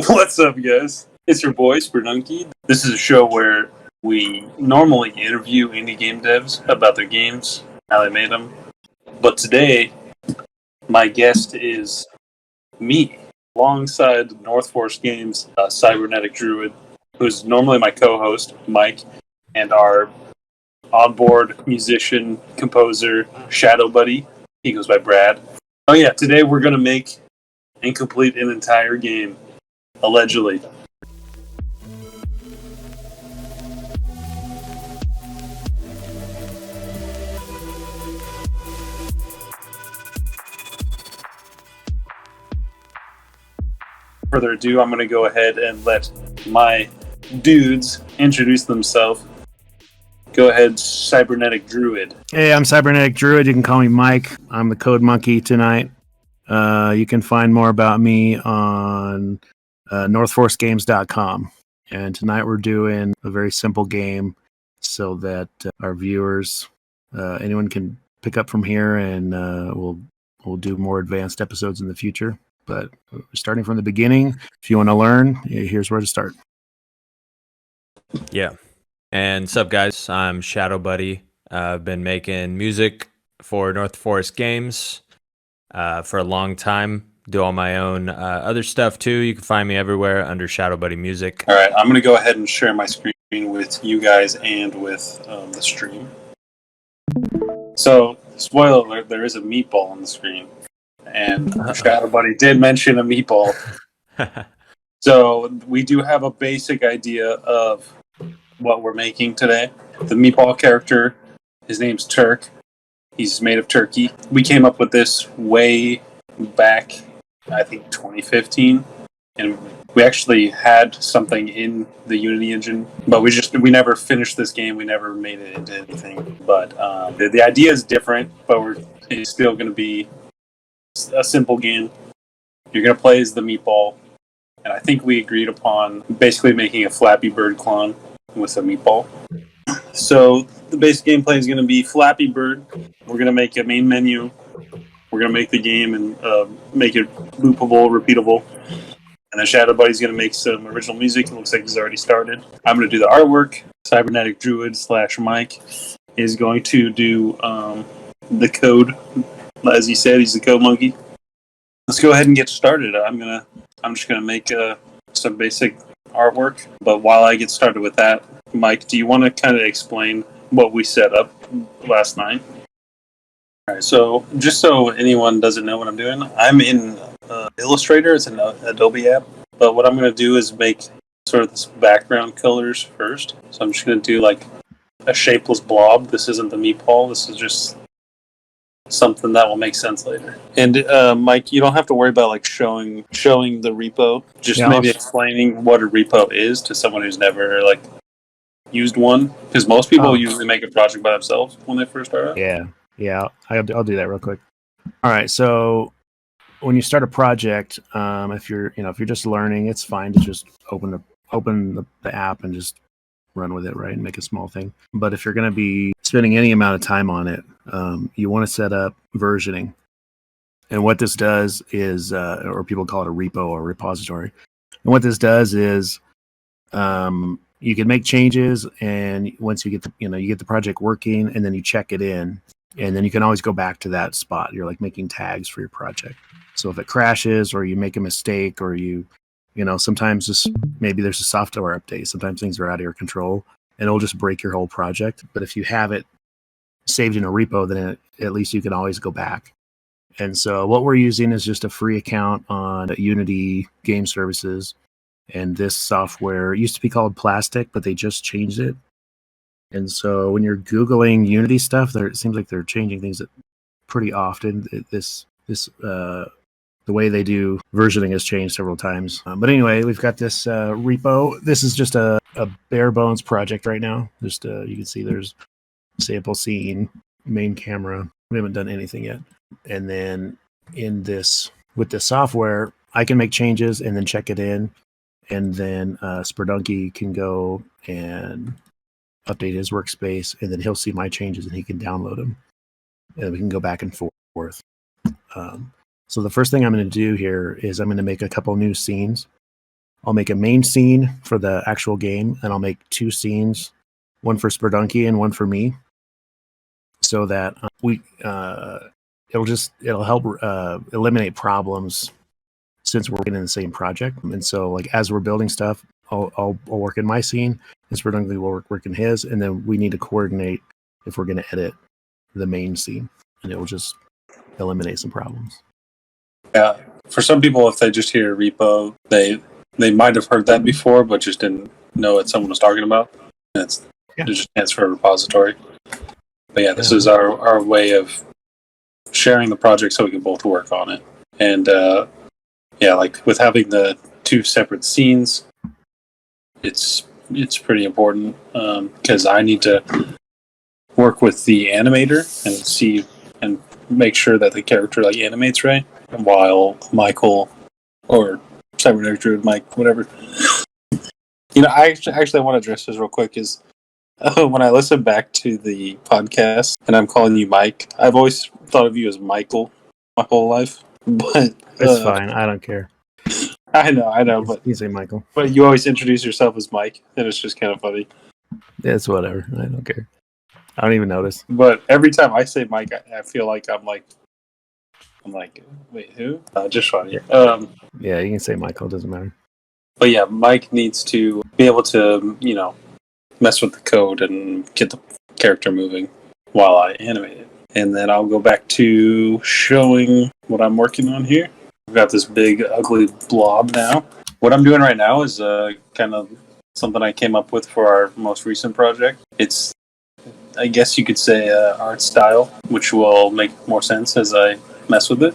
What's up, guys? It's your boy, Sperdunky. This is a show where we normally interview indie game devs about their games, how they made them. But today, my guest is me, alongside North Force Games Cybernetic Druid, who's normally my co-host, Mike, and our onboard musician, composer, Shadow Buddy. He goes by Brad. Oh yeah, today we're going to make and complete an entire game. Allegedly. Further ado, I'm going to go ahead and let my dudes introduce themselves. Go ahead, Cybernetic Druid. Hey, I'm Cybernetic Druid. You can call me Mike. I'm the code monkey tonight. You can find more about me on northforcegames.com. And tonight we're doing a very simple game so that our viewers, anyone can pick up from here, and we'll do more advanced episodes in the future. But starting from the beginning, if you want to learn, here's where to start. Yeah. And what's up, guys? I'm Shadow Buddy. I've been making music for North Forest Games for a long time. Do all my own other stuff too. You can find me everywhere under Shadow Buddy Music. All right, I'm going to go ahead and share my screen with you guys and with the stream. So, spoiler alert, there is a meatball on the screen. And Shadow Buddy did mention a meatball. So, we do have a basic idea of what we're making today. The meatball character, his name's Turk. He's made of turkey. We came up with this way back, I think 2015, and we actually had something in the Unity engine, but we never finished this game. We never made it into anything. But the idea is different, but it's still going to be a simple game. You're going to play as the meatball, and I think we agreed upon basically making a Flappy Bird clone with a meatball. So the basic gameplay is going to be Flappy Bird. We're going to make a main menu. We're going to make the game and make it loopable, repeatable. And then Shadow Buddy's going to make some original music. It looks like he's already started. I'm going to do the artwork. Cybernetic Druid / Mike is going to do the code. As he said, he's the code monkey. Let's go ahead and get started. I'm just going to make some basic artwork. But while I get started with that, Mike, do you want to kind of explain what we set up last night? All right, so just so anyone doesn't know what I'm doing, I'm in Illustrator. It's an Adobe app. But what I'm going to do is make sort of this background colors first. So I'm just going to do like a shapeless blob. This isn't the meatball. This is just something that will make sense later. And Mike, you don't have to worry about like showing the repo. Just maybe explaining what a repo is to someone who's never like used one, because most people usually make a project by themselves when they first start out. Yeah, I'll do that real quick. All right, so when you start a project, if you're just learning, it's fine to just open the app and just run with it, right, and make a small thing. But if you're going to be spending any amount of time on it, you want to set up versioning. And what this does is, or people call it a repo or repository. And what this does is, you can make changes, and once you get the project working, and then you check it in, and then you can always go back to that spot. You're like making tags for your project. So if it crashes or you make a mistake, or sometimes maybe there's a software update. Sometimes things are out of your control, and it'll just break your whole project. But if you have it saved in a repo, then at least you can always go back. And so what we're using is just a free account on Unity Game Services. And this software used to be called Plastic, but they just changed it. And so when you're Googling Unity stuff, it seems like they're changing things pretty often. The way they do versioning has changed several times. But anyway, we've got this repo. This is just a bare bones project right now. Just you can see there's sample scene, main camera. We haven't done anything yet. And then with this software, I can make changes and then check it in. And then Sperdunky can go and update his workspace, and then he'll see my changes and he can download them. And we can go back and forth. So the first thing I'm going to do here is I'm going to make a couple new scenes. I'll make a main scene for the actual game, and I'll make 2 scenes, one for Sperdunky and one for me, so that it'll help eliminate problems since we're working in the same project. And so, like, as we're building stuff, I'll work in my scene, and Sperdunky will work in his, and then we need to coordinate if we're going to edit the main scene, and it will just eliminate some problems. Yeah, for some people, if they just hear repo, they might have heard that before, but just didn't know what someone was talking about. And it's just transfer repository. But yeah, this is our way of sharing the project so we can both work on it. And like with having the 2 separate scenes, it's pretty important because I need to work with the animator and see and make sure that the character like animates right, while Michael or Cybernetic Druid, Mike, whatever. I actually want to address this real quick. Is when I listen back to the podcast and I'm calling you Mike, I've always thought of you as Michael my whole life. But it's fine. I don't care. I know, but you say Michael. But you always introduce yourself as Mike, and it's just kind of funny. It's whatever. I don't care. I don't even notice. But every time I say Mike, I feel like I'm like, wait, who? Just funny. Yeah, you can say Michael. It doesn't matter. But yeah, Mike needs to be able to, mess with the code and get the character moving while I animate it. And then I'll go back to showing what I'm working on here. I've got this big, ugly blob now. What I'm doing right now is kind of something I came up with for our most recent project. It's, I guess you could say, art style, which will make more sense as I mess with it.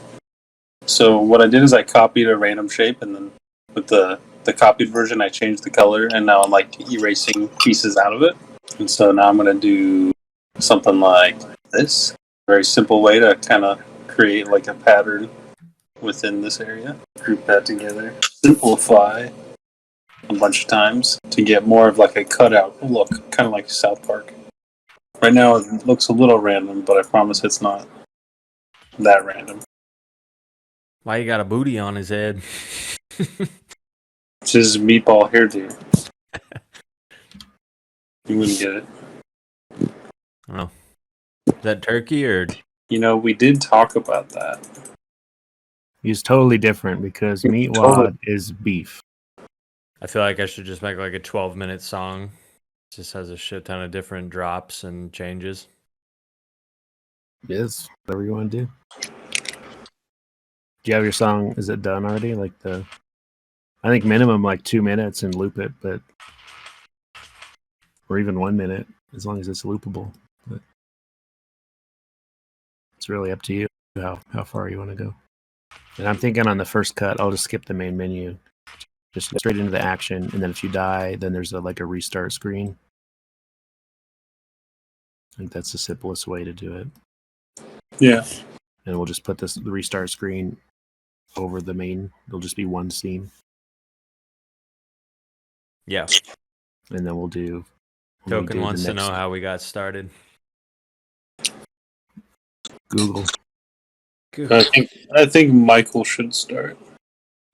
So what I did is I copied a random shape, and then with the copied version, I changed the color, and now I'm like erasing pieces out of it. And so now I'm going to do something like this. Very simple way to kind of create like a pattern within this area. Group that together. Simplify a bunch of times to get more of like a cutout look, kind of like South Park. Right now it looks a little random, but I promise it's not that random. Why you got a booty on his head? It's his meatball hairdo. You wouldn't get it. Oh. Is that turkey or? We did talk about that. He's totally different because Meatwad is beef. I feel like I should just make like a 12-minute song. It just has a shit ton of different drops and changes. Yes, whatever you want to do. Do you have your song? Is it done already? I think minimum like 2 minutes and loop it, or even 1 minute, as long as it's loopable. But it's really up to you how far you want to go. And I'm thinking on the first cut, I'll just skip the main menu, just go straight into the action, and then if you die, then there's a restart screen. I think that's the simplest way to do it. Yeah. And we'll just put the restart screen over the main. It'll just be one scene. Yeah. And then we'll do. Token wants to know how we got started. Google. I think Michael should start.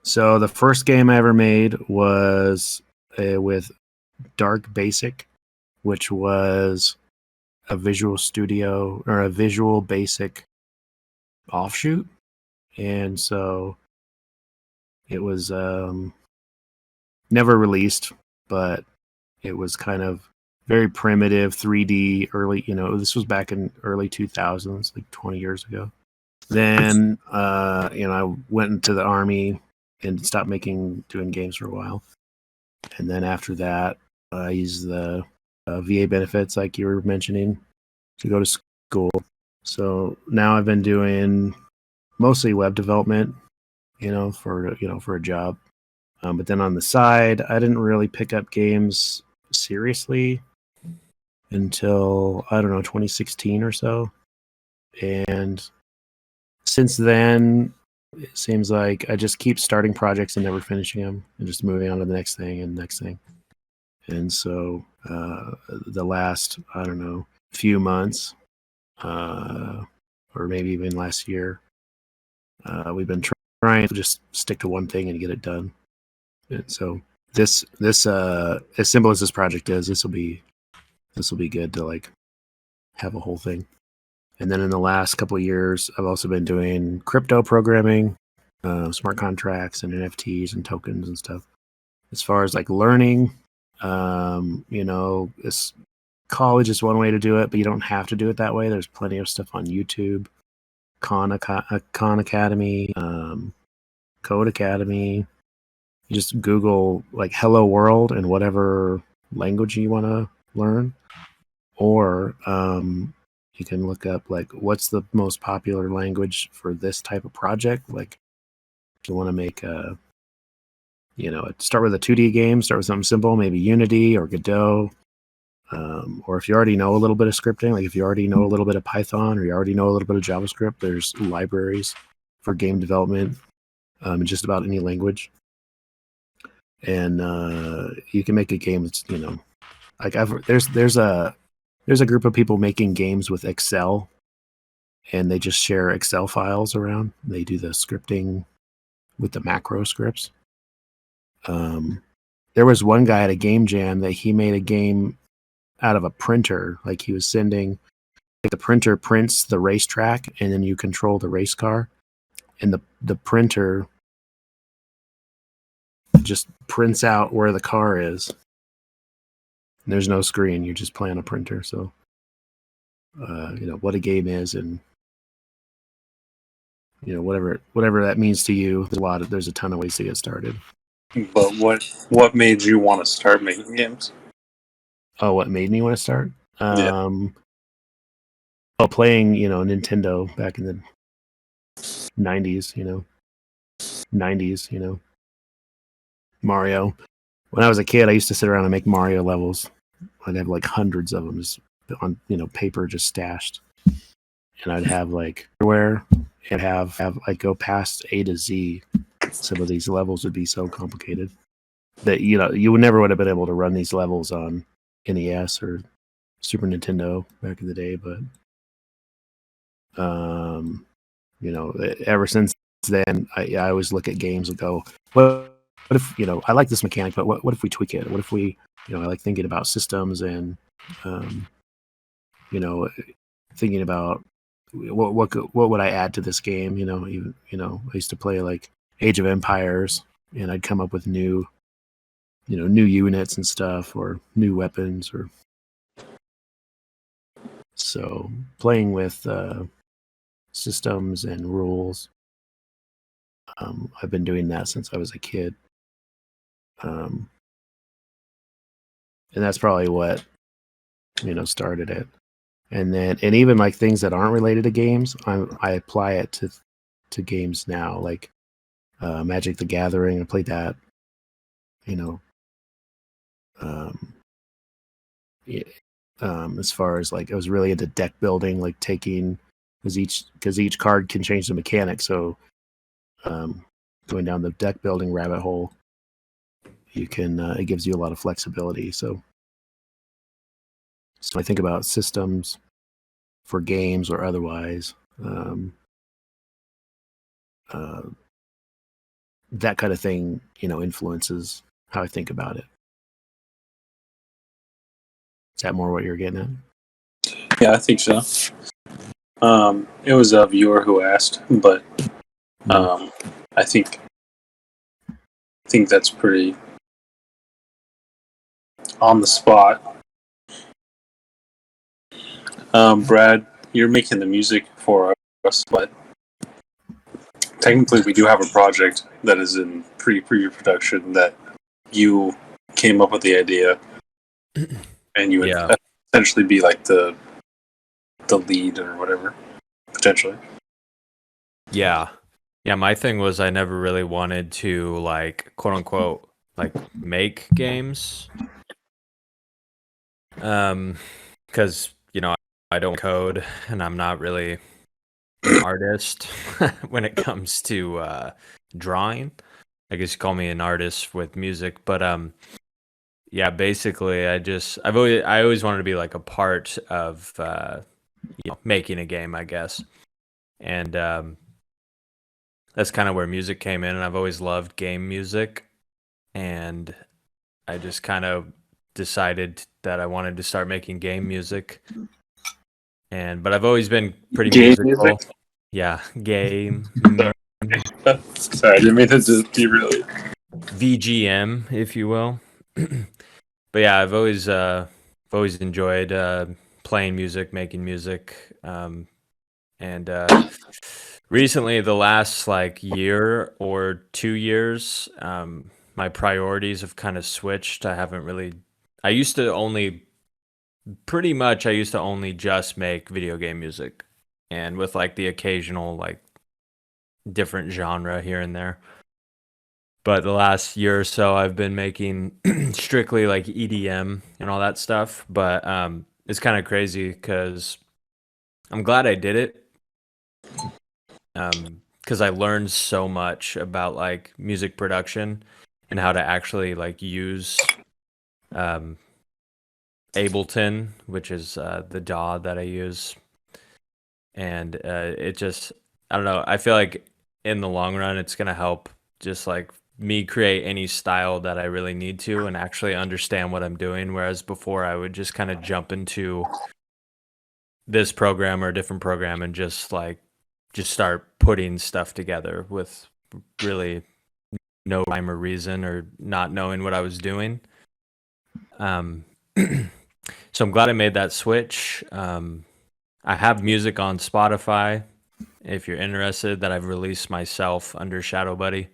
So the first game I ever made was with Dark Basic, which was a Visual Studio or a Visual Basic offshoot, and so it was never released, but it was kind of very primitive 3D early. This was back in early 2000s, like 20 years ago. Then I went into the army and stopped doing games for a while, and then after that I used the VA benefits like you were mentioning to go to school. So now I've been doing mostly web development, for a job. But then on the side, I didn't really pick up games seriously until 2016 or so, and since then it seems like I just keep starting projects and never finishing them, and just moving on to the next thing and next thing. And so the last few months, or maybe even last year, we've been trying to just stick to one thing and get it done. And so this as simple as this project is, this will be good to like have a whole thing. And then in the last couple of years, I've also been doing crypto programming, smart contracts and NFTs and tokens and stuff. As far as like learning, this college is one way to do it, but you don't have to do it that way. There's plenty of stuff on YouTube, Khan Academy, Code Academy. You just Google like "Hello World" and whatever language you want to learn, or you can look up like what's the most popular language for this type of project. Like if you want to make start with a 2D game, start with something simple, maybe Unity or Godot. Or if you already know a little bit of scripting, like if you already know a little bit of Python or you already know a little bit of JavaScript, there's libraries for game development in just about any language. And you can make a game that's, like there's a group of people making games with Excel, and they just share Excel files around. They do the scripting with the macro scripts. There was one guy at a game jam that he made a game out of a printer. Like he was sending, like the printer prints the racetrack, and then you control the race car, and the printer just prints out where the car is. And there's no screen. You just play on a printer. So, what a game is, and whatever that means to you. There's a ton of ways to get started. But what made you want to start making games? Oh, what made me want to start? Yeah. Playing, Nintendo back in the 90s, Mario. When I was a kid, I used to sit around and make Mario levels. I'd have like hundreds of them just on, paper just stashed. And I'd have like everywhere and have like go past A to Z. Some of these levels would be so complicated that, you never would have been able to run these levels on NES or Super Nintendo back in the day, but ever since then, I always look at games and go, what if I like this mechanic, but what if we tweak it? What if we, I like thinking about systems and thinking about what would I add to this game? Even I used to play like Age of Empires, and I'd come up with new units and stuff, or new weapons, or so playing with systems and rules. I've been doing that since I was a kid. And that's probably what, started it. And even like things that aren't related to games, I apply it to games now, like Magic the Gathering. I played that, as far as like I was really into deck building, like because each card can change the mechanic. So going down the deck building rabbit hole, you can it gives you a lot of flexibility. So I think about systems for games or otherwise. That kind of thing, influences how I think about it. Is that more what you're getting at? Yeah, I think so. It was a viewer who asked, but I think that's pretty on the spot. Brad, you're making the music for us, but technically we do have a project that is in pre-production that you came up with the idea, and you would essentially be like the lead or whatever, potentially. Yeah. My thing was I never really wanted to like quote unquote like make games, because I don't code, and I'm not really an artist when it comes to drawing. I guess you call me an artist with music, but basically I always wanted to be like a part of making a game, I guess. And that's kind of where music came in, and I've always loved game music. and I just kind of decided that I wanted to start making game music. But I've always been pretty Game musical. music? Yeah, game. Sorry, I didn't mean to just derail you. VGM, if you will. But yeah, I've always enjoyed playing music, making music, and recently, the last like year or 2 years, my priorities have kind of switched. I used to only just make video game music, and with like the occasional like different genre here and there. But the last year or so, I've been making strictly like EDM and all that stuff. But it's kind of crazy because I'm glad I did it, because I learned so much about like music production and how to actually like use um, Ableton, which is the DAW that I use. And it just, I don't know, I feel like in the long run, it's going to help just like me create any style that I really need to and actually understand what I'm doing. Whereas before, I would just kind of jump into this program or a different program and just start putting stuff together with really no rhyme or reason or not knowing what I was doing. So I'm glad I made that switch. I have music on Spotify, if you're interested, that I've released myself under Shadow Buddy.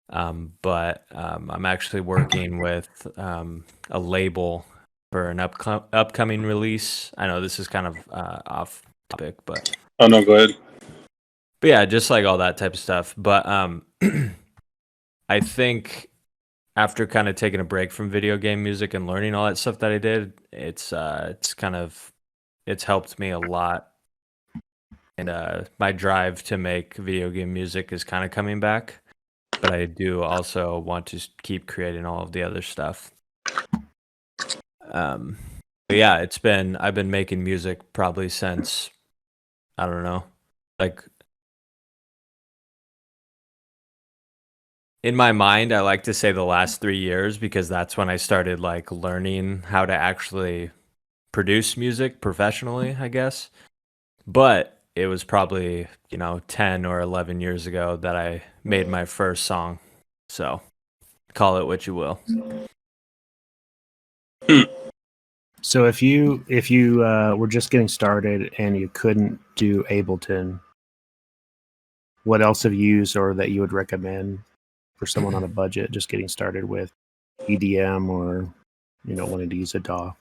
But I'm actually working with a label for an upcoming release. I know this is kind of off topic, but Oh no, go ahead. yeah, just like all that type of stuff. But I think after kind of taking a break from video game music and learning all that stuff that I did, it's helped me a lot. And my drive to make video game music is kind of coming back, but I do also want to keep creating all of the other stuff. But yeah, I've been making music probably since, I don't know, like in my mind, I like to say the last 3 years because that's when I started like learning how to actually produce music professionally, I guess. But it was probably, 10 or 11 years ago that I made my first song. So call it what you will. So if you were just getting started and you couldn't do Ableton, what else have you used or that you would recommend for someone on a budget just getting started with EDM or wanting to use a DAW?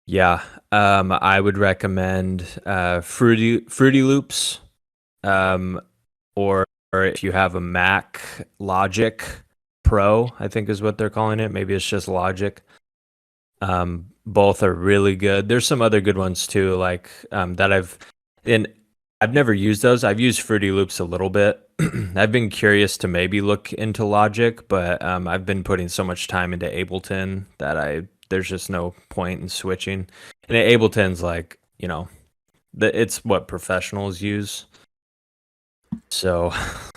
Yeah, I would recommend Fruity Loops, or if you have a Mac, Logic Pro, I think is what they're calling it. Maybe it's just Logic. Both are really good. There's some other good ones too, like that I've never used those. I've used Fruity Loops a little bit. I've been curious to maybe look into Logic, but I've been putting so much time into Ableton that there's just no point in switching. And Ableton's like, it's what professionals use. So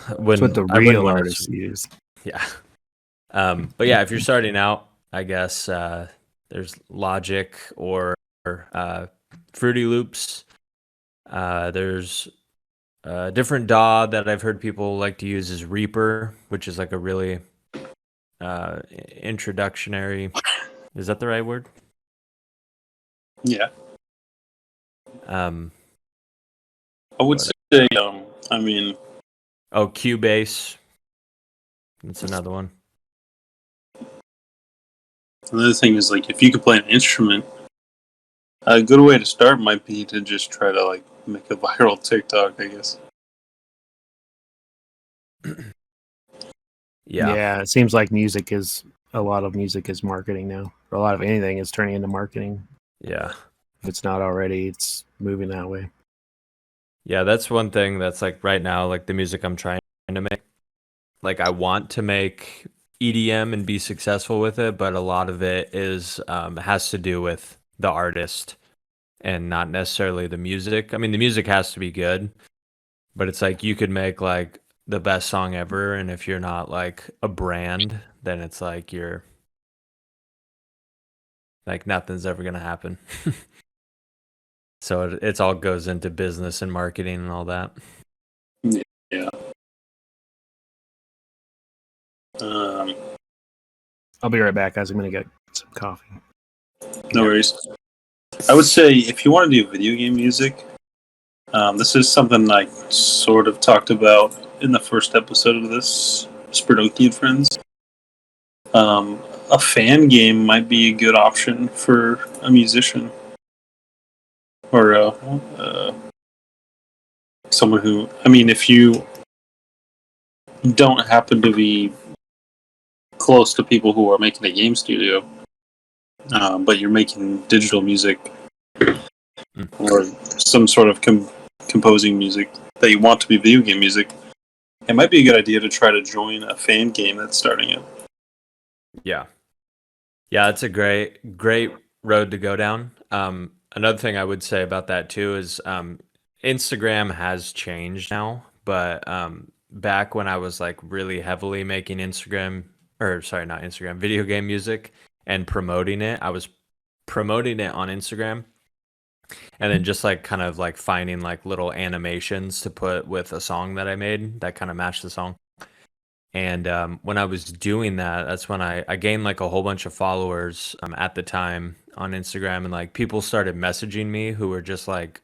That's what the real artists use. Yeah. But yeah, if you're starting out, I guess there's Logic or Fruity Loops. There's a different DAW that I've heard people like to use is Reaper, which is like a really introductionary. Is that the right word? Yeah. I would say, Cubase. That's another one. Another thing is, like, if you could play an instrument, a good way to start might be to just try to, like, make a viral TikTok, I guess. Yeah, it seems like a lot of music is marketing now. Or a lot of anything is turning into marketing. Yeah. If it's not already, it's moving that way. Yeah, that's one thing that's like right now, like the music I'm trying to make. Like I want to make EDM and be successful with it, but a lot of it has to do with the artist and not necessarily the music. I mean, the music has to be good, but it's like you could make like the best song ever, and if you're not like a brand, then it's like you're like nothing's ever gonna happen. So it's all goes into business and marketing and all that. Yeah. I'll be right back, guys. I'm gonna get some coffee. No worries. I would say if you want to do video game music, this is something I sort of talked about in the first episode of this, Sperdunky and Friends. A fan game might be a good option for a musician or someone who, I mean, if you don't happen to be close to people who are making a game studio, but you're making digital music or some sort of composing music that you want to be video game music, it might be a good idea to try to join a fan game that's starting up. Yeah, it's a great road to go down. Another thing I would say about that too is Instagram has changed now, but back when I was like really heavily making video game music and promoting it, I was promoting it on Instagram and then just like kind of like finding like little animations to put with a song that I made that kind of matched the song. And when I was doing that, that's when I gained like a whole bunch of followers at the time on Instagram, and like people started messaging me who were just like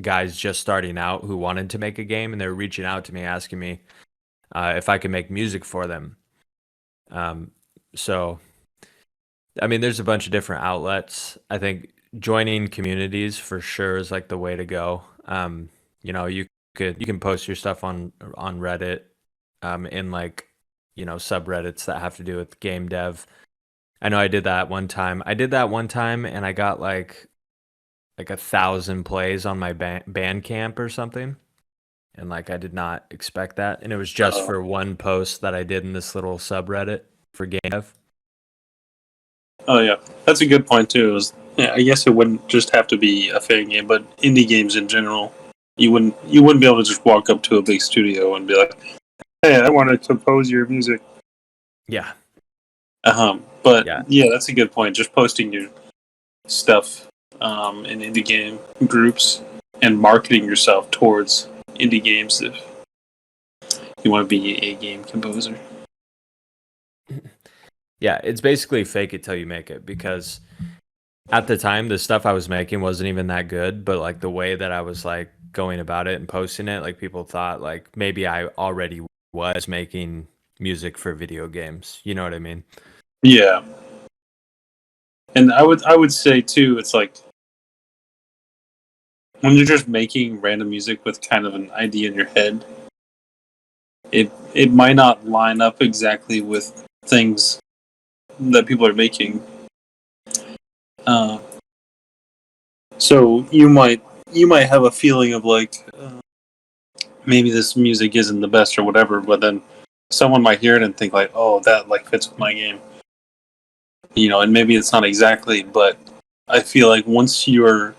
guys just starting out who wanted to make a game, and they were reaching out to me asking me if I could make music for them. So, I mean, there's a bunch of different outlets. I think joining communities for sure is like the way to go. You can post your stuff on Reddit. In like, subreddits that have to do with game dev. I know I did that one time. And I got like 1,000 plays on my Bandcamp or something. And like I did not expect that. And it was just for one post that I did in this little subreddit for game dev. Oh yeah, that's a good point too. I guess it wouldn't just have to be a fan game, but indie games in general. You wouldn't be able to just walk up to a big studio and be like, "Hey, I want to compose your music." Yeah. But yeah, that's a good point. Just posting your stuff in indie game groups and marketing yourself towards indie games if you want to be a game composer. Yeah, it's basically fake it till you make it, because at the time the stuff I was making wasn't even that good, but like the way that I was like going about it and posting it, like people thought like maybe I already was making music for video games. You know what I mean? Yeah. And I would say too, it's like when you're just making random music with kind of an idea in your head, it might not line up exactly with things that people are making. So you might have a feeling of like maybe this music isn't the best or whatever, but then someone might hear it and think like, oh, that like fits with my game. And maybe it's not exactly, but I feel like once you're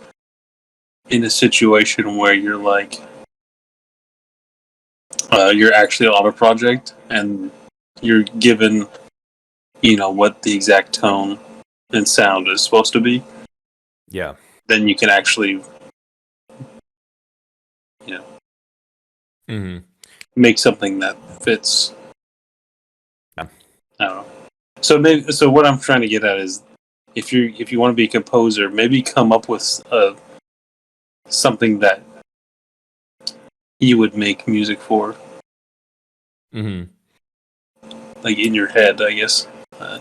in a situation where you're like you're actually on a project and you're given what the exact tone and sound is supposed to be, then you can actually make something that fits. I don't know. So what I'm trying to get at is if you want to be a composer, maybe come up with something that you would make music for. Like in your head, I guess.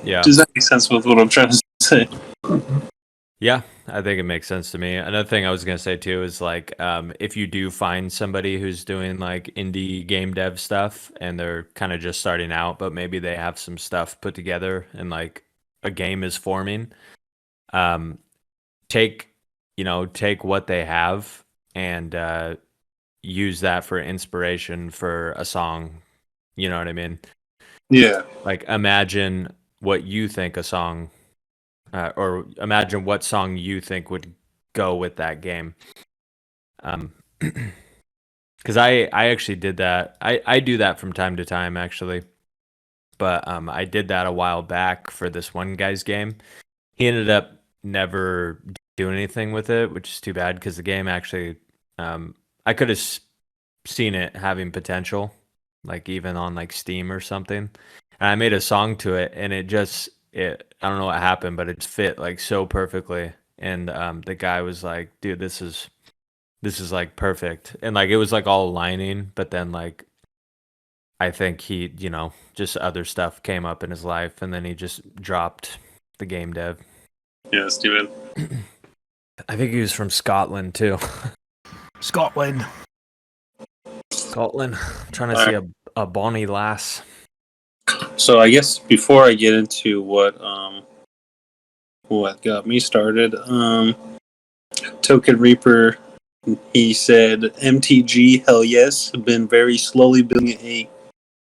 Does that make sense with what I'm trying to say? Yeah, I think it makes sense to me. Another thing I was going to say too is like if you do find somebody who's doing like indie game dev stuff and they're kind of just starting out, but maybe they have some stuff put together and like a game is forming, take what they have and use that for inspiration for a song. You know what I mean? Yeah. Like imagine what you think a song or imagine what song you think would go with that game. because I actually did that. I do that from time to time actually, but I did that a while back for this one guy's game. He ended up never doing anything with it, which is too bad because the game actually, I could have seen it having potential, like even on like Steam or something. And I made a song to it, and it I don't know what happened, but it fit like so perfectly. And the guy was like, "Dude, this is like perfect," and like it was like all aligning. But then like I think he, just other stuff came up in his life, and then he just dropped the game dev. Yeah, stupid. I think he was from Scotland too. Scotland. I'm trying to see a bonny lass. So I guess before I get into what got me started, Token Reaper, he said MTG, hell yes, been very slowly building a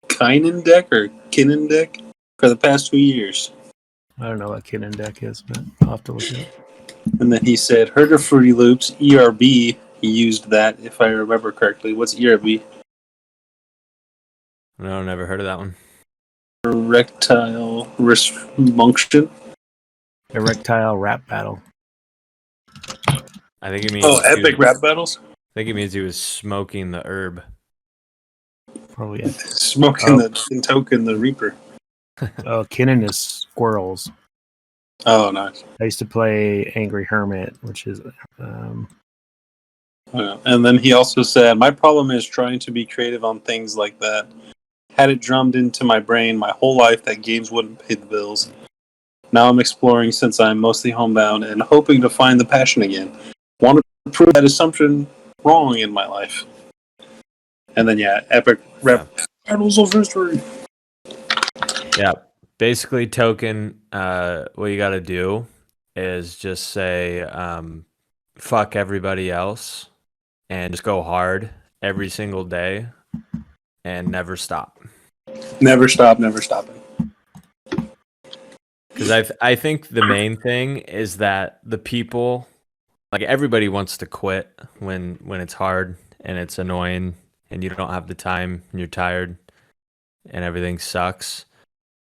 Kinen deck or Kinnan deck for the past 2 years. I don't know what Kinnan deck is, but I'll have to look it up. And then he said, heard of Fruity Loops, ERB. He used that, if I remember correctly. What's ERB? No, never heard of that one. Erectile Dysfunction. Erectile Rap Battle. I think it means epic rap battles? I think it means he was smoking the herb. Probably it. Smoking the Token the Reaper. Oh, Kinnan is squirrels. Oh, nice. I used to play Angry Hermit, which is And then he also said, my problem is trying to be creative on things like that. Had it drummed into my brain my whole life that games wouldn't pay the bills. Now I'm exploring since I'm mostly homebound and hoping to find the passion again. Want to prove that assumption wrong in my life. And then, epic rap battles of history. Yeah. Basically, Token, what you got to do is just say, fuck everybody else and just go hard every single day and never stop. Never stop, never stopping. Because I think the main thing is that the people, like everybody wants to quit when it's hard and it's annoying and you don't have the time and you're tired and everything sucks.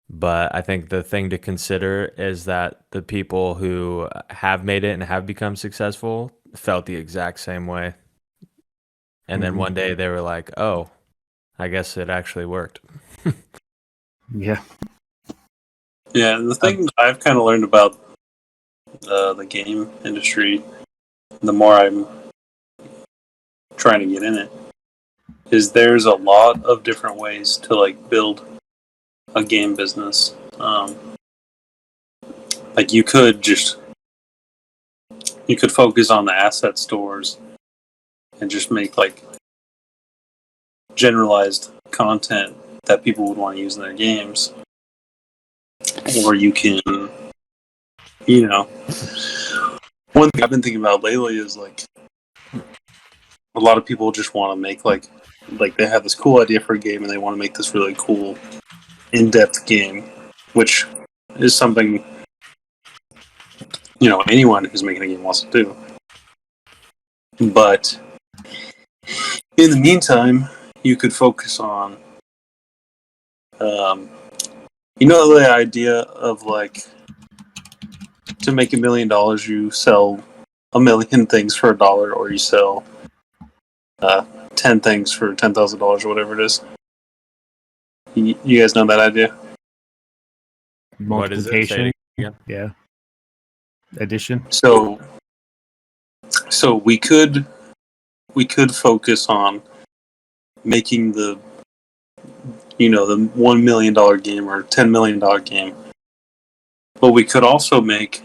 But I think the thing to consider is that the people who have made it and have become successful felt the exact same way. And then one day they were like, oh, I guess it actually worked. yeah. Yeah, the thing I've kind of learned about the game industry, the more I'm trying to get in it, is there's a lot of different ways to like build a game business. Like you could focus on the asset stores and just make like generalized content that people would want to use in their games. Or you can, one thing I've been thinking about lately is like a lot of people just want to make like they have this cool idea for a game and they want to make this really cool in-depth game, which is something anyone who's making a game wants to do. But in the meantime, you could focus on the idea of like to make $1 million you sell 1 million things for $1, or you sell 10 things for $10,000 or whatever it is. You guys know that idea? Multiplication. What is it? Yeah. Addition. So we could focus on making the the $1 million game or $10 million game, but we could also make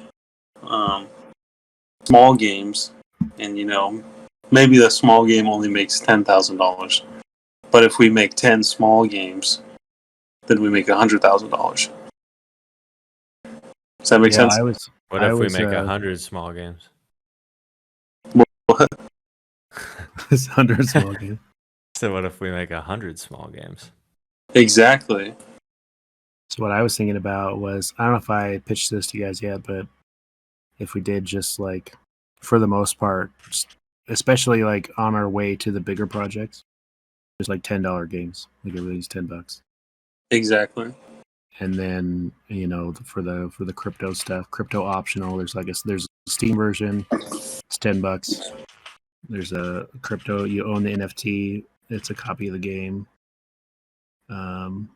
small games, and maybe the small game only makes $10,000, but if we make 10 small games, then we make $100,000. Does that make sense? What if we make 100 small games? What? It's 100 small games. So what if we make 100 small games? Exactly. So what I was thinking about was, I don't know if I pitched this to you guys yet, but if we did just like, for the most part, especially like on our way to the bigger projects, there's like $10 games. Like everything's $10. Exactly. And then for the crypto stuff, crypto optional. There's there's a Steam version. It's $10. There's a crypto. You own the NFT. It's a copy of the game. And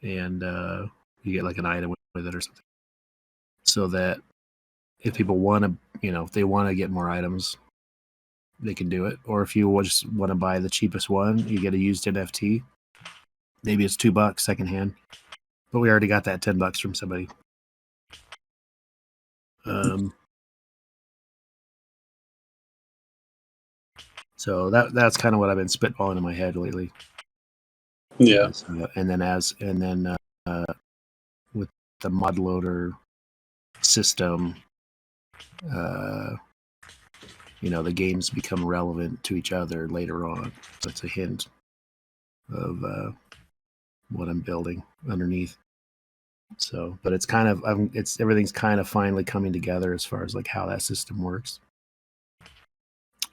you get like an item with it or something. So that if people want to, if they want to get more items, they can do it. Or if you just want to buy the cheapest one, you get a used NFT. Maybe it's $2 secondhand, but we already got that $10 from somebody. So that's kind of what I've been spitballing in my head lately. Yeah. And then with the mod loader system, the games become relevant to each other later on. So it's a hint of what I'm building underneath. So, but it's kind of everything's kind of finally coming together as far as like how that system works.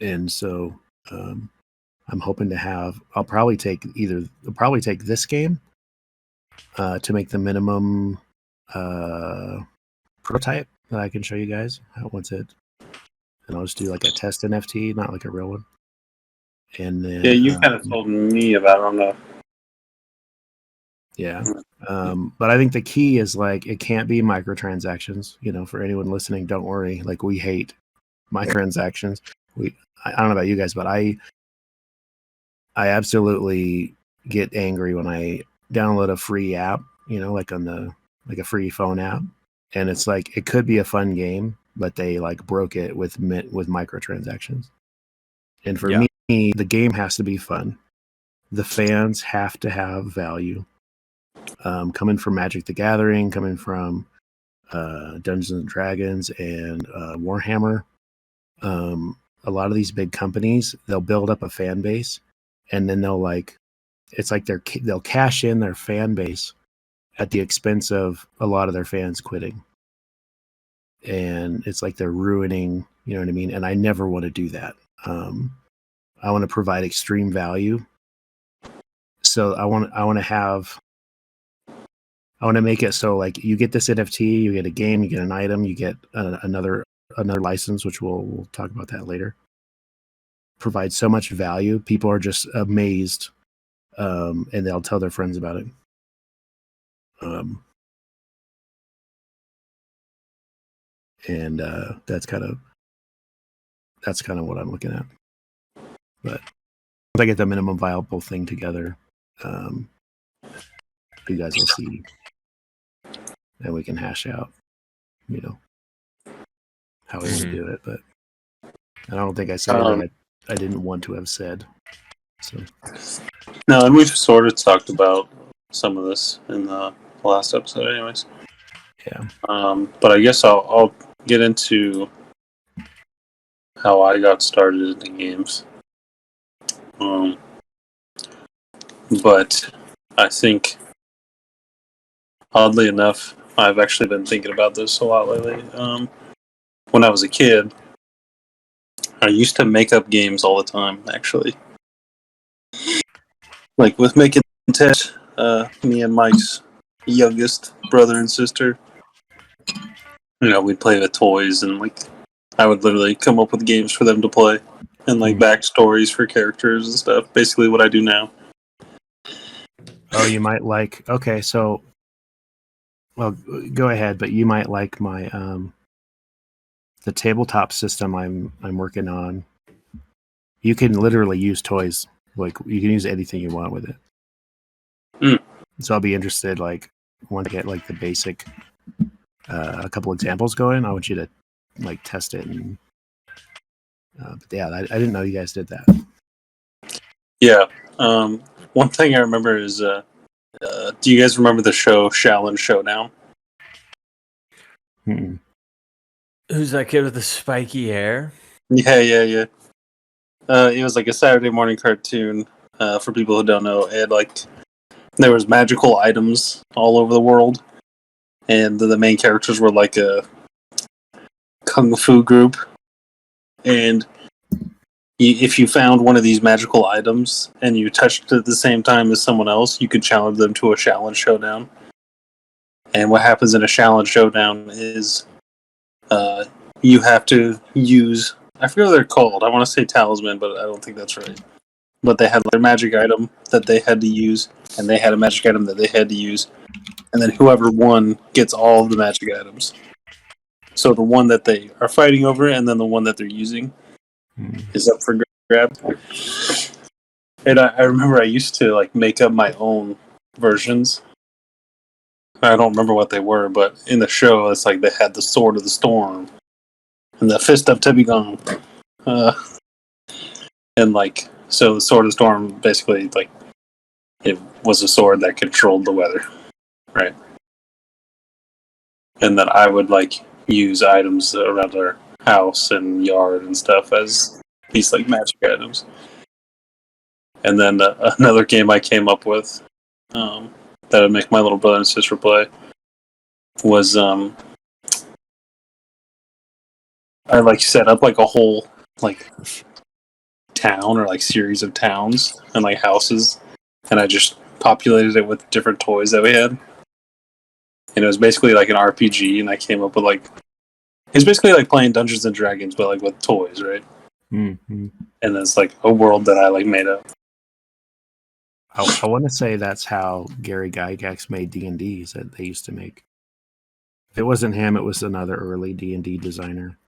And so I'm hoping to have. I'll probably take this game to make the minimum prototype that I can show you guys and I'll just do like a test NFT, not like a real one. And then you kind of told me about it. I don't know. Yeah. But I think the key is like it can't be microtransactions. For anyone listening, don't worry. Like we hate microtransactions. I don't know about you guys, but I absolutely get angry when I download a free app, like like a free phone app, and it's like it could be a fun game, but they like broke it with microtransactions. And for me, the game has to be fun. The fans have to have value. Coming from Magic the Gathering, coming from Dungeons and Dragons and Warhammer, a lot of these big companies, they'll build up a fan base, and then they'll cash in their fan base at the expense of a lot of their fans quitting. And it's like they're ruining, you know what I mean? And I never want to do that. I want to provide extreme value. So I want to make it so like you get this NFT, you get a game, you get an item, you get another license, which we'll talk about that later. Provide so much value, people are just amazed, and they'll tell their friends about it. And that's kind of what I'm looking at. But once I get the minimum viable thing together, you guys will see, and we can hash out, how we want to do it. But I don't think I said anything I didn't want to have said. So no, and we've sort of talked about some of this in the last episode, anyways. Yeah. But I guess I'll get into how I got started in the games. But I think, oddly enough, I've actually been thinking about this a lot lately. When I was a kid, I used to make up games all the time, actually. Like with Making Ted, me and Mike's youngest brother and sister, we'd play with toys, and like I would literally come up with games for them to play, and like backstories for characters and stuff. Basically, what I do now. Oh, you might like. Okay, so, well, go ahead, but you might like my the tabletop system I'm working on. You can literally use toys. Like you can use anything you want with it. So I'll be interested. Like, want to get like the basic, a couple examples going. I want you to like test it. And but yeah, I didn't know you guys did that. Yeah. One thing I remember is, do you guys remember the show Shaolin Showdown? Mm-mm. Who's that kid with the spiky hair? Yeah. It was like a Saturday morning cartoon. For people who don't know, it there was magical items all over the world, and the main characters were like a kung fu group, and if you found one of these magical items and you touched it at the same time as someone else, you could challenge them to a challenge showdown. And what happens in a challenge showdown is you have to use, I forget what they're called. I want to say talisman, but I don't think that's right. But they had their magic item that they had to use, and they had a magic item that they had to use. And then whoever won gets all of the magic items. So the one that they are fighting over and then the one that they're using is up for grabs. And I remember I used to like make up my own versions. I don't remember what they were, but in the show, it's like they had the Sword of the Storm and the Fist of Tebigon. And like, so the Sword of the Storm basically, like, it was a sword that controlled the weather, right? And then I would like use items around our house and yard and stuff as these like magic items. And then another game I came up with that would make my little brother and sister play was I like set up like a whole like town or like series of towns and like houses, and I just populated it with different toys that we had. And it was basically like an RPG, and I came up with like it's basically like playing Dungeons and Dragons, but like with toys, right? Mm-hmm. And it's like a world that I like made up. I want to say that's how Gary Gygax made D&Ds that they used to make. If it wasn't him, it was another early D&D designer.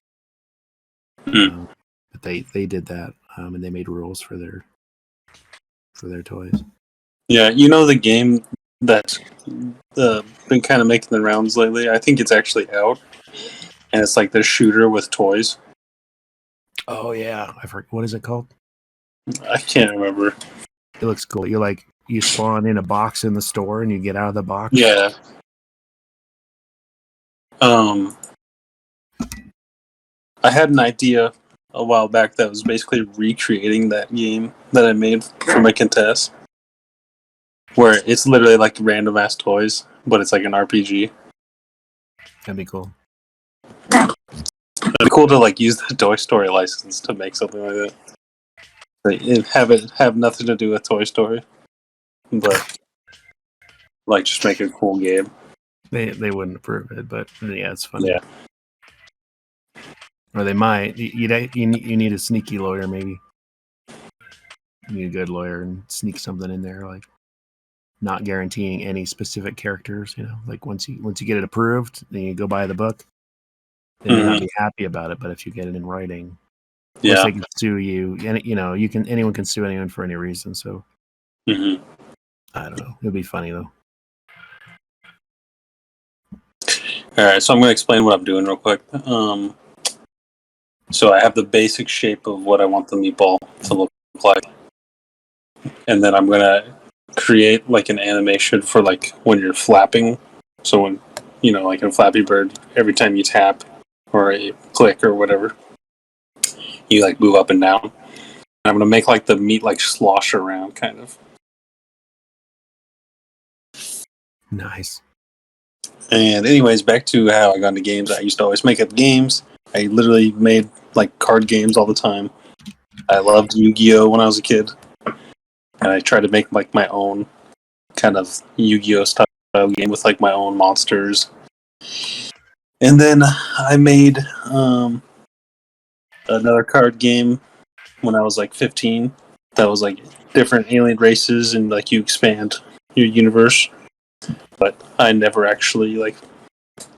But they did that, and they made rules for their toys. Yeah, you know the game that's been kind of making the rounds lately? I think it's actually out. And it's like the shooter with toys. Oh, yeah. I forgot. What is it called? I can't remember. It looks cool. You spawn in a box in the store and you get out of the box. Yeah. I had an idea a while back that was basically recreating that game that I made for my contest, where it's literally like random ass toys, but it's like an RPG. That'd be cool. It'd be cool to like use the Toy Story license to make something like that. Like, have nothing to do with Toy Story, but like just make a cool game. They wouldn't approve it, but yeah, it's funny. Yeah. Or they might. You need a sneaky lawyer, maybe. You need a good lawyer and sneak something in there, like not guaranteeing any specific characters. Like once you get it approved, then you go buy the book. They may not be happy about it, but if you get it in writing, yeah, they can sue you. And anyone can sue anyone for any reason. So I don't know. It'd be funny though. All right, so I'm going to explain what I'm doing real quick. So I have the basic shape of what I want the meatball to look like. And then I'm going to create like an animation for like when you're flapping. So when, like in Flappy Bird, every time you tap or a click or whatever, you like move up and down. And I'm going to make like the meat like slosh around kind of. Nice. And anyways, back to how I got into games. I used to always make up games. I literally made like card games all the time. I loved Yu-Gi-Oh when I was a kid. And I tried to make like my own kind of Yu-Gi-Oh style game with like my own monsters. And then I made another card game when I was like 15 that was like different alien races and like you expand your universe. But I never actually like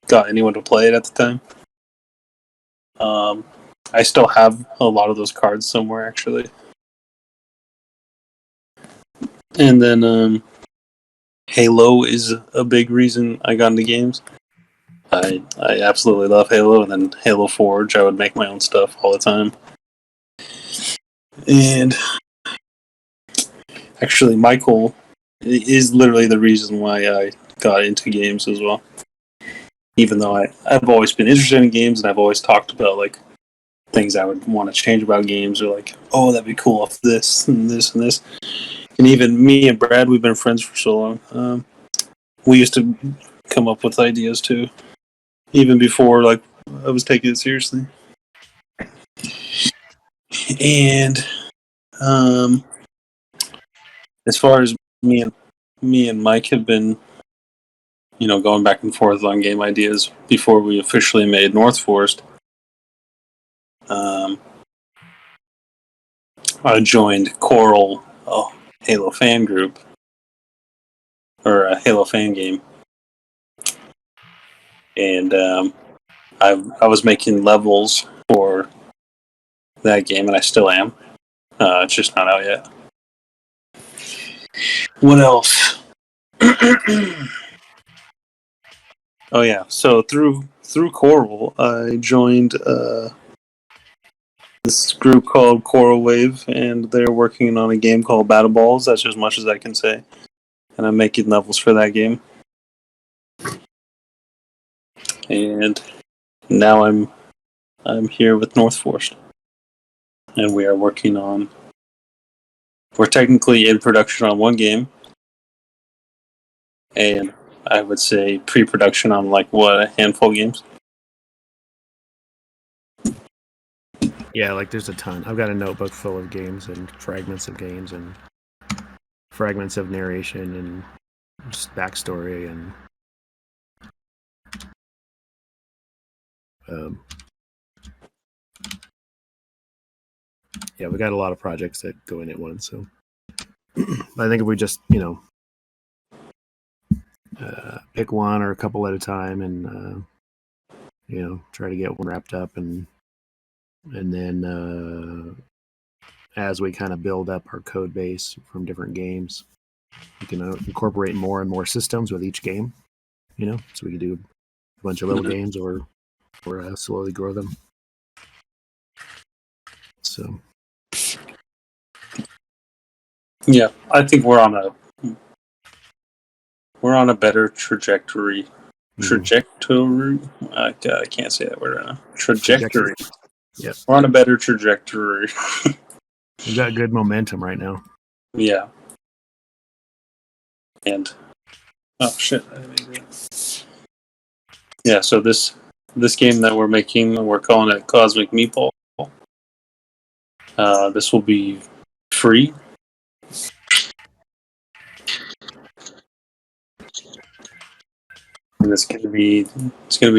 got anyone to play it at the time. I still have a lot of those cards somewhere actually. And then Halo is a big reason I got into games. I absolutely love Halo, and then Halo Forge, I would make my own stuff all the time. And actually, Michael is literally the reason why I got into games as well. Even though I've always been interested in games, and I've always talked about like things I would want to change about games, or like, oh, that'd be cool if this and this and this. And even me and Brad, we've been friends for so long. We used to come up with ideas too, even before like I was taking it seriously. And as far as me and Mike have been, going back and forth on game ideas before we officially made North Forest. I joined Coral, a Halo fan group, or a Halo fan game, and I was making levels for that game, and I still am. It's just not out yet. What else? Oh yeah, so through Coral, I joined this group called Coral Wave, and they're working on a game called Battle Balls. That's as much as I can say, and I'm making levels for that game. And now I'm here with North Forest, and we are working on. We're technically in production on one game, and I would say pre-production on a handful of games. Yeah, there's a ton. I've got a notebook full of games and fragments of games and fragments of narration and just backstory and yeah, we got a lot of projects that go in at once. So I think if we just pick one or a couple at a time and try to get one wrapped up and then as we kind of build up our code base from different games, we can incorporate more and more systems with each game, so we can do a bunch of little games or slowly grow them. So yeah, I think we're on a better trajectory. Trajectory. I can't say that word right now. Trajectory. Yeah, we're on a better trajectory. We've got good momentum right now. Yeah. And oh shit! I didn't mean to. Yeah. So this game that we're making, we're calling it Cosmic Meatball. This will be free. And it's gonna be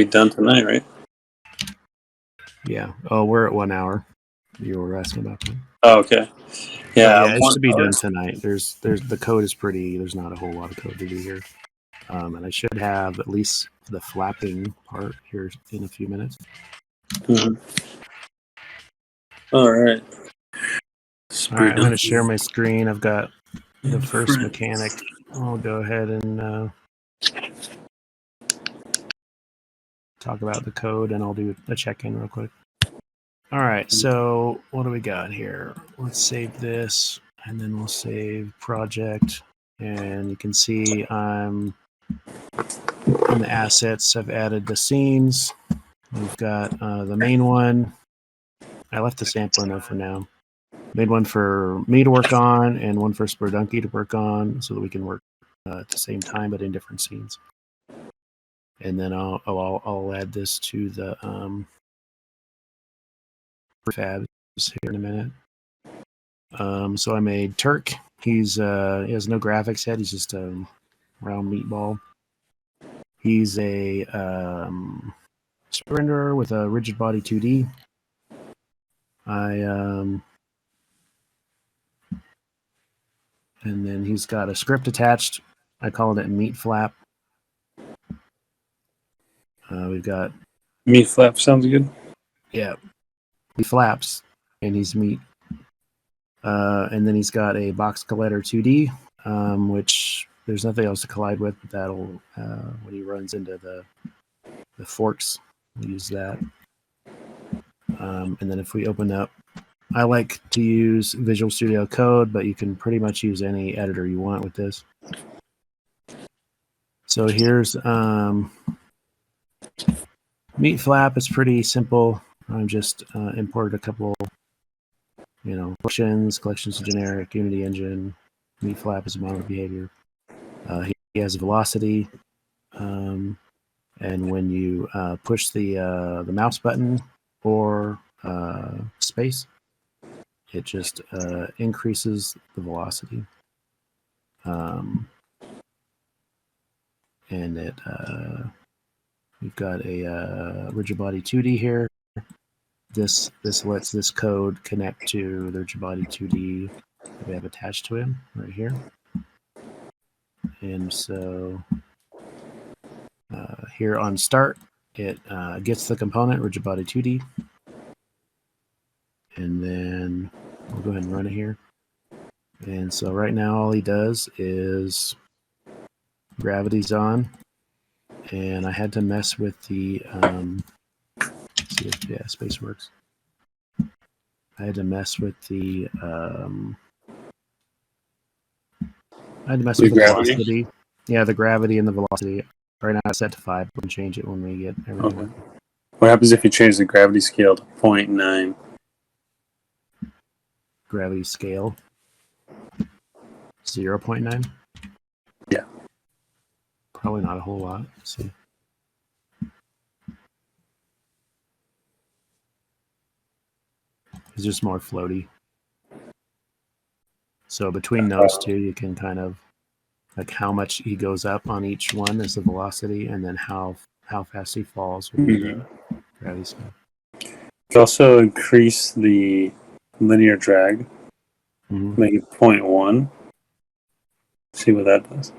done tonight, right? Yeah. Oh, we're at 1 hour. You were asking about that. Oh, okay. Yeah, it should be done tonight. There's the code is pretty. There's not a whole lot of code to do here, and I should have at least the flapping part here in a few minutes. Mm-hmm. All right. All right. I'm going to share my screen. I've got the first mechanic. I'll go ahead and talk about the code, and I'll do a check-in real quick. All right, so what do we got here? Let's save this, and then we'll save project. And you can see I'm in the assets. I've added the scenes. We've got the main one. I left the sampler in there for now. Made one for me to work on, and one for Sperdunky to work on, so that we can work at the same time, but in different scenes. And then I'll add this to the fabs here in a minute. So I made Turk. He has no graphics yet. He's just a round meatball. He's a sprinter with a rigid body 2D. And then he's got a script attached. I called it Meat Flap. We've got Meat Flap sounds good. Yeah, he flaps, and he's meat. And then he's got a box collider 2D, which there's nothing else to collide with, but that'll when he runs into the forks, we'll use that. And then if we open up, I like to use Visual Studio Code, but you can pretty much use any editor you want with this. So here's Meat Flap. It's pretty simple. I just imported a couple, collections of generic, Unity engine. Meat Flap is a model behavior. He has velocity, and when you push the mouse button or space, it just increases the velocity. And it we've got a rigid body 2D here. This lets this code connect to the rigid body 2D that we have attached to him right here. And so here on start, it gets the component rigid body 2D, and then we'll go ahead and run it here. And so right now all he does is gravity's on, and I had to mess with the see if space works. I had to mess with the velocity. Yeah, the gravity and the velocity. Right now it's set to 5. We can change it when we get everything. Okay. What happens if you change the gravity scale to 0.9? Gravity scale 0.9? Yeah. Probably not a whole lot. Let's see. It's just more floaty. So between those two, you can kind of like how much he goes up on each one is the velocity, and then how fast he falls will be the gravity scale. You can also increase the linear drag, make it 0.1. See what that does.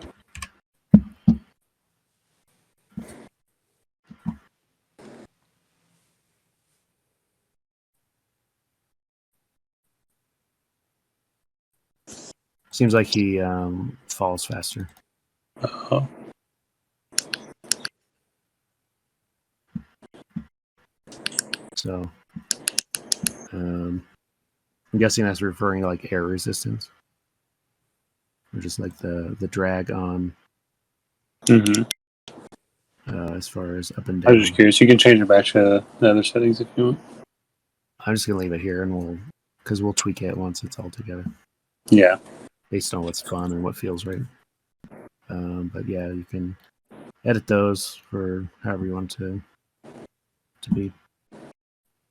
Seems like he falls faster. Oh. So I'm guessing that's referring to like air resistance, or just like the drag on as far as up and down. I'm just curious. You can change it back to the other settings if you want. I'm just gonna leave it here, and we'll tweak it once it's all together. Yeah. Based on what's fun and what feels right. But yeah, you can edit those for however you want to be.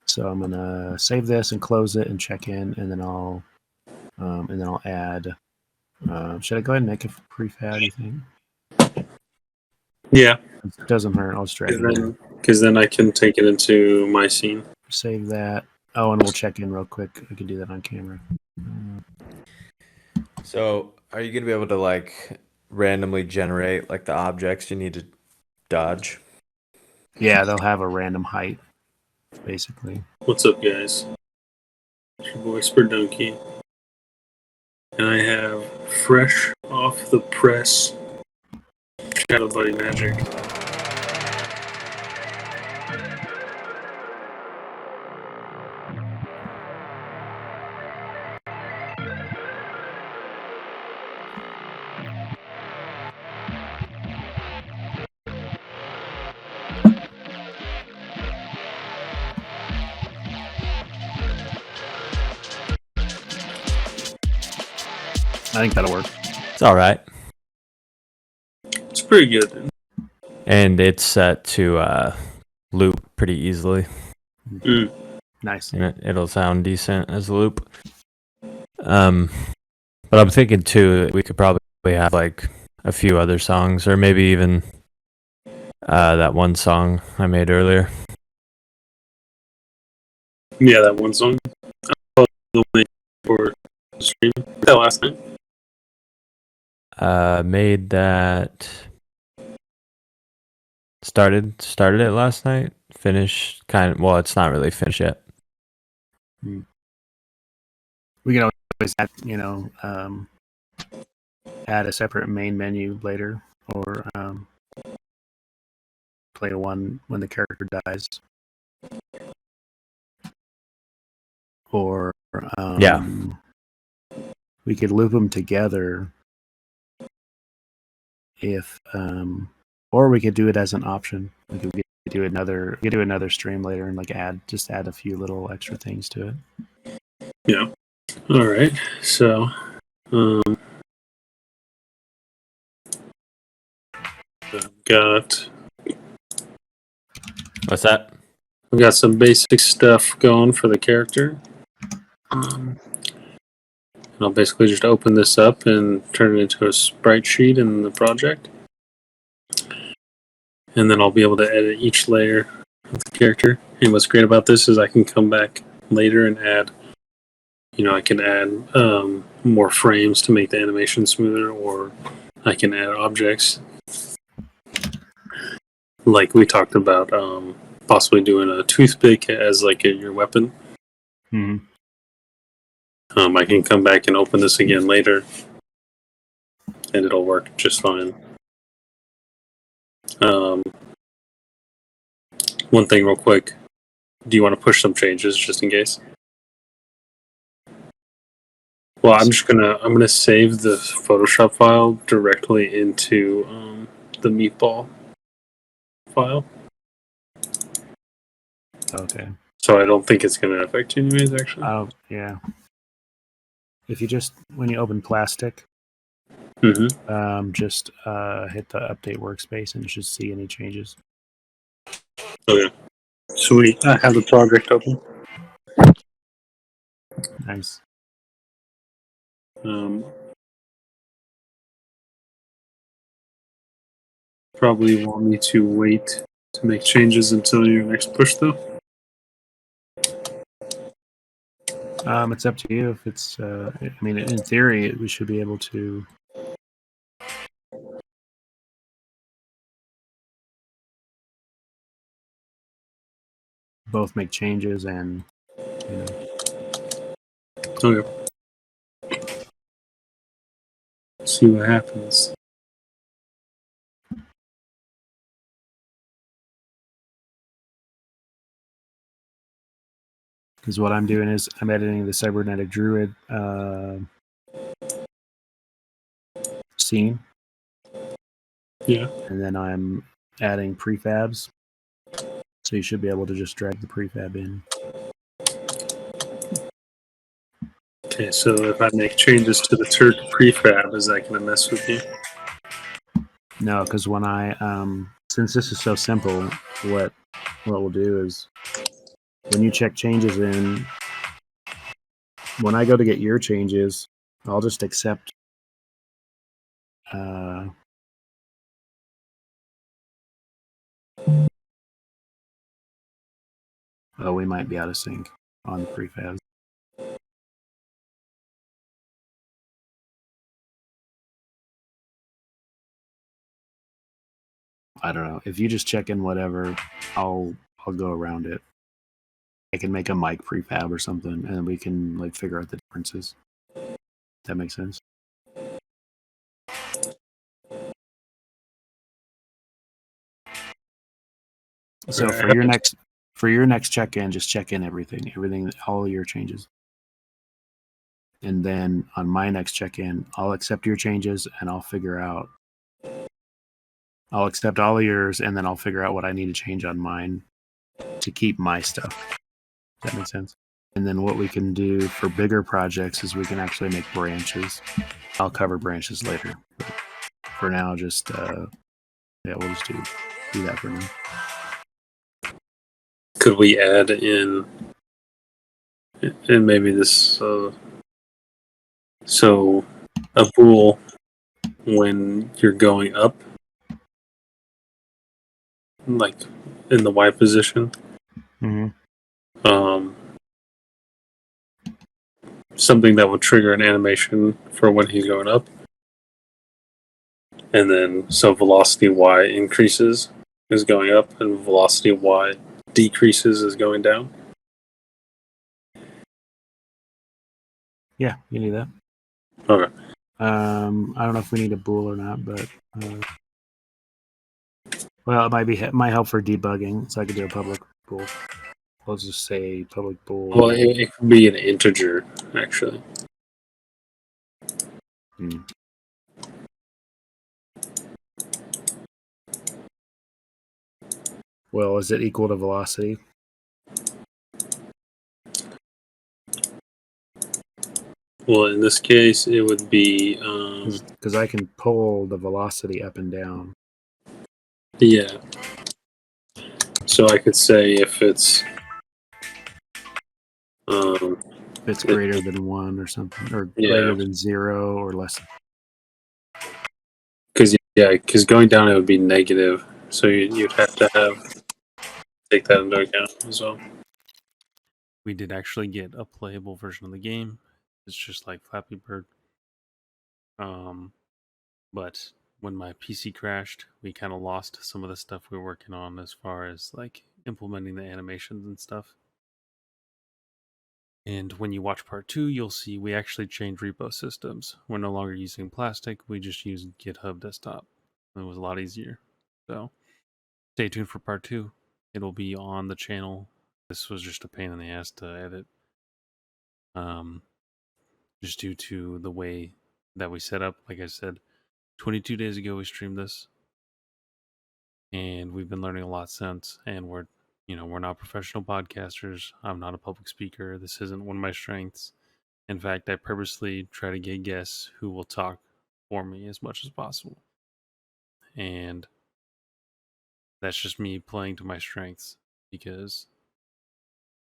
So I'm gonna save this and close it and check in, and then I'll add. Should I go ahead and make a prefab? You think? Yeah. It doesn't hurt. I'll just drag it in. Because then I can take it into my scene. Save that. Oh, and we'll check in real quick. I can do that on camera. So, are you gonna be able to like randomly generate like the objects you need to dodge? Yeah, they'll have a random height, basically. What's up, guys? It's your boy Sperdunky, and I have fresh off the press Shadow Buddy magic. I think that'll work. It's all right, It's pretty good, dude. and it's set to loop pretty easily. Nice. And it'll sound decent as a loop. But I'm thinking too that we could probably have like a few other songs, or maybe even that one song I made earlier. Yeah, that one song. I the one for the stream. That last night. Made that. Started it last night. Finished well, it's not really finished yet. We can always add, add a separate main menu later, or play one when the character dies, or we could loop them together if or we could do it as an option. We could do another stream later and like add a few little extra things to it. Yeah. All right. So, I've got. What's that? I've got some basic stuff going for the character. I'll basically just open this up and turn it into a sprite sheet in the project. And then I'll be able to edit each layer of the character. And what's great about this is I can come back later and add, I can add more frames to make the animation smoother, or I can add objects. Like we talked about, possibly doing a toothpick as like your weapon. Mm-hmm. I can come back and open this again later, and it'll work just fine. One thing real quick. Do you want to push some changes just in case? Well, I'm gonna save the Photoshop file directly into the Meatball file. Okay. So I don't think it's gonna affect you anyways, actually. Oh, yeah. If you just, when you open plastic, just hit the update workspace and you should see any changes. Okay. Sweet. I have the project open. Nice. Probably want me to wait to make changes until your next push, though. It's up to you. If it's, I mean, in theory, we should be able to. Both make changes and, Okay. See what happens. Because what I'm doing is I'm editing the cybernetic druid scene. Yeah. And then I'm adding prefabs. So you should be able to just drag the prefab in. Okay, so if I make changes to the Turk prefab, is that going to mess with you? No, because when I since this is so simple, what we'll do is when you check changes in, when I go to get your changes, I'll just accept. Oh, we might be out of sync on the prefabs. I don't know. If you just check in whatever, I'll go around it. I can make a mic prefab or something, and we can like figure out the differences. That makes sense. So for your next check-in, just check in everything, all your changes. And then on my next check-in, I'll accept your changes and I'll accept all of yours, and then I'll figure out what I need to change on mine to keep my stuff. That makes sense. And then what we can do for bigger projects is we can actually make branches. I'll cover branches later. But for now, just we'll just do that for now. Could we add in, and maybe this, so a bool when you're going up, like in the Y position, something that would trigger an animation for when he's going up, and then so velocity Y increases is going up, and velocity Y decreases is going down. Yeah, you need that. Okay. I don't know if we need a bool or not, but well, it might help for debugging, so I could do a public bool. I'll just say public bool. Well, it could be an integer, actually. Well, is it equal to velocity? Well, in this case, it would be... Because I can pull the velocity up and down. Yeah. So I could say if it's... if it's greater than 1 or something, or Yeah. greater than 0 or less. Because going down it would be negative, so you'd have to take that into account as well. We did actually get a playable version of the game. It's just like Flappy Bird. But when my PC crashed, we kind of lost some of the stuff we were working on as far as like implementing the animations and stuff. And when you watch part 2, you'll see we actually changed repo systems. We're no longer using Plastic, we just use GitHub Desktop. It was a lot easier. So stay tuned for part 2. It'll be on the channel. This was just a pain in the ass to edit. Just due to the way that we set up. Like I said, 22 days ago we streamed this. And we've been learning a lot since. And we're not professional podcasters. I'm not a public speaker. This isn't one of my strengths. In fact, I purposely try to get guests who will talk for me as much as possible. And that's just me playing to my strengths, because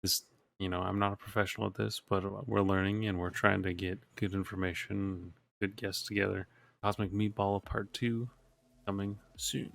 this, I'm not a professional at this, but we're learning and we're trying to get good information, good guests together. Cosmic Meatball Part 2 coming soon.